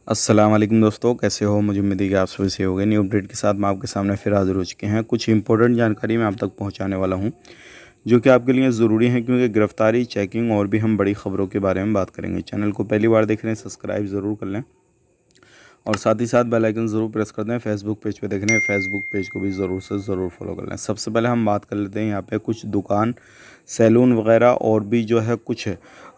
अस्सलाम वालेकुम दोस्तों, कैसे हो? मुझे उम्मीद है कि आप सभी से हो गए। न्यू अपडेट के साथ मैं आपके सामने फिर हाज़िर हो चुके हैं। कुछ इंपॉर्टेंट जानकारी मैं आप तक पहुंचाने वाला हूं, जो कि आपके लिए ज़रूरी है, क्योंकि गिरफ्तारी, चेकिंग और भी हम बड़ी खबरों के बारे में बात करेंगे। चैनल को पहली बार देख रहे हैं, सब्सक्राइब ज़रूर कर लें और साथ ही साथ बेल आइकन ज़रूर प्रेस कर दें। फेसबुक पेज पे देख रहे हैं, फेसबुक पेज को भी ज़रूर से ज़रूर फॉलो कर लें। सबसे पहले हम बात कर लेते हैं यहाँ पे कुछ दुकान, सैलून वगैरह और भी जो है कुछ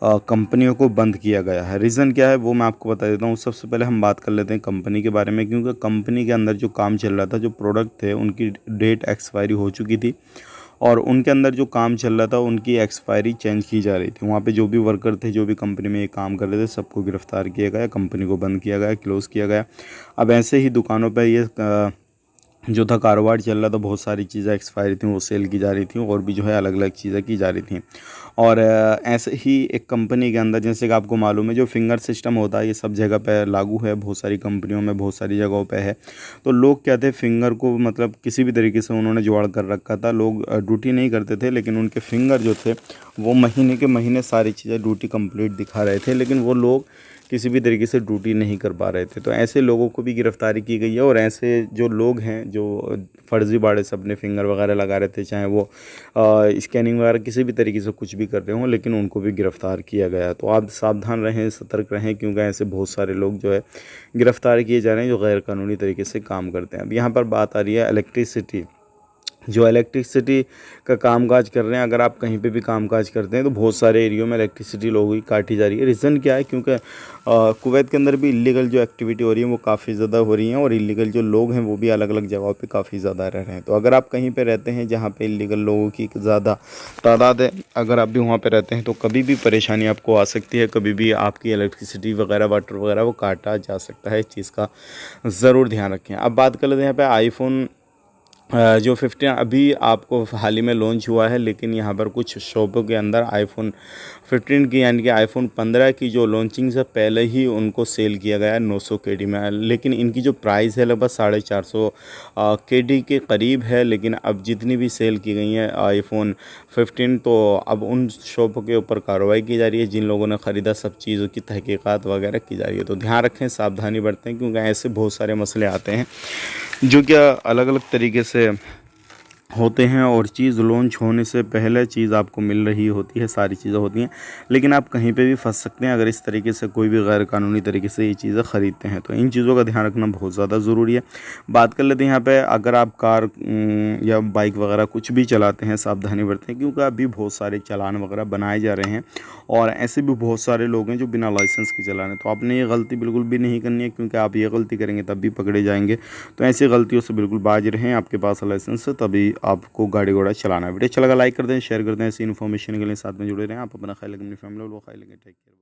कंपनियों को बंद किया गया है। रीज़न क्या है वो मैं आपको बता देता हूँ। सबसे पहले हम बात कर लेते हैं कंपनी के बारे में, क्योंकि कंपनी के अंदर जो काम चल रहा था, जो प्रोडक्ट थे उनकी डेट एक्सपायरी हो चुकी थी और उनके अंदर जो काम चल रहा था उनकी एक्सपायरी चेंज की जा रही थी। वहाँ पे जो भी वर्कर थे, जो भी कंपनी में ये काम कर रहे थे, सबको गिरफ्तार किया गया, कंपनी को बंद किया गया, क्लोज़ किया गया। अब ऐसे ही दुकानों पे ये जो था कारोबार चल रहा था, बहुत सारी चीज़ें एक्सपायरी थी, वो सेल की जा रही थी और भी जो है अलग अलग चीज़ें की जा रही थी। और ऐसे ही एक कंपनी के अंदर, जैसे कि आपको मालूम है, जो फिंगर सिस्टम होता है ये सब जगह पे लागू है, बहुत सारी कंपनियों में, बहुत सारी जगहों पे है। तो लोग क्या थे, फिंगर को मतलब किसी भी तरीके से उन्होंने जुगाड़ कर रखा था। लोग ड्यूटी नहीं करते थे, लेकिन उनके फिंगर जो थे वो महीने के महीने सारी चीज़ें ड्यूटी कंप्लीट दिखा रहे थे, लेकिन वो लोग किसी भी तरीके से ड्यूटी नहीं कर पा रहे थे। तो ऐसे लोगों को भी गिरफ्तारी की गई है और ऐसे जो लोग हैं जो फर्जी बाड़े से अपने फिंगर वगैरह लगा रहे थे, चाहे वो स्कैनिंग वगैरह किसी भी तरीके से कुछ भी कर रहे हों, लेकिन उनको भी गिरफ्तार किया गया। तो आप सावधान रहें, सतर्क रहें, क्योंकि ऐसे बहुत सारे लोग जो है गिरफ्तार किए जा रहे हैं जो गैर कानूनी तरीके से काम करते हैं। अब यहाँ पर बात आ रही है इलेक्ट्रिसिटी, जो इलेक्ट्रिसिटी का कामकाज कर रहे हैं। अगर आप कहीं पे भी कामकाज करते हैं तो बहुत सारे एरियो में इलेक्ट्रिसिटी लोगों की काटी जा रही है। रीज़न क्या है? क्योंकि कुवैत के अंदर भी इलीगल जो एक्टिविटी हो रही है वो काफ़ी ज़्यादा हो रही हैं और इलीगल जो लोग हैं वो भी अलग अलग जगहों पे काफ़ी ज़्यादा रह रहे हैं। तो अगर आप कहीं पे रहते हैं जहाँ पे इलीगल लोगों की ज़्यादा तादाद है, अगर आप भी वहाँ पे रहते हैं तो कभी भी परेशानी आपको आ सकती है, कभी भी आपकी इलेक्ट्रिसिटी वगैरह, वाटर वगैरह वो काटा जा सकता है। इस चीज़ का ज़रूर ध्यान रखें। अब बात कर लेते हैं यहाँ पे आईफोन जो 15 अभी आपको हाल ही में लॉन्च हुआ है, लेकिन यहाँ पर कुछ शॉपों के अंदर आईफोन 15 की, यानी कि आईफोन 15 की जो लॉन्चिंग से पहले ही उनको सेल किया गया है 900 केडी में। लेकिन इनकी जो प्राइस है लगभग 450 केडी के करीब है। लेकिन अब जितनी भी सेल की गई है आईफोन 15, तो अब उन शॉपों के ऊपर कार्रवाई की जा रही है। जिन लोगों ने ख़रीदा, सब चीज़ों की तहकीकात वगैरह की जा रही है। तो ध्यान रखें, सावधानी बरतें, क्योंकि ऐसे बहुत सारे मसले आते हैं जो क्या अलग अलग तरीके से होते हैं और चीज़ लॉन्च होने से पहले चीज़ आपको मिल रही होती है, सारी चीज़ें होती हैं, लेकिन आप कहीं पे भी फंस सकते हैं अगर इस तरीके से कोई भी गैर कानूनी तरीके से ये चीज़ें ख़रीदते हैं। तो इन चीज़ों का ध्यान रखना बहुत ज़्यादा ज़रूरी है। बात कर लेते हैं यहाँ पे, अगर आप कार या बाइक वगैरह कुछ भी चलाते हैं, सावधानी बरतें, क्योंकि अभी बहुत सारे चालान वगैरह बनाए जा रहे हैं और ऐसे भी बहुत सारे लोग हैं जो बिना लाइसेंस के चला रहे हैं। तो आपने ये गलती बिल्कुल भी नहीं करनी है, क्योंकि आप ये गलती करेंगे तब भी पकड़े जाएंगे। तो ऐसी गलतियों से बिल्कुल बाज रहें। आपके पास लाइसेंस है तभी आपको गाड़ी घोड़ा चलाना है। वीडियो अच्छा लगा लाइक कर दें, शेयर कर दें। ऐसी इन्फॉर्मेशन के लिए साथ में जुड़े रहें। आप अपना ख्याल रखें, अपनी फैमिली और ख्याल रखें। Take care.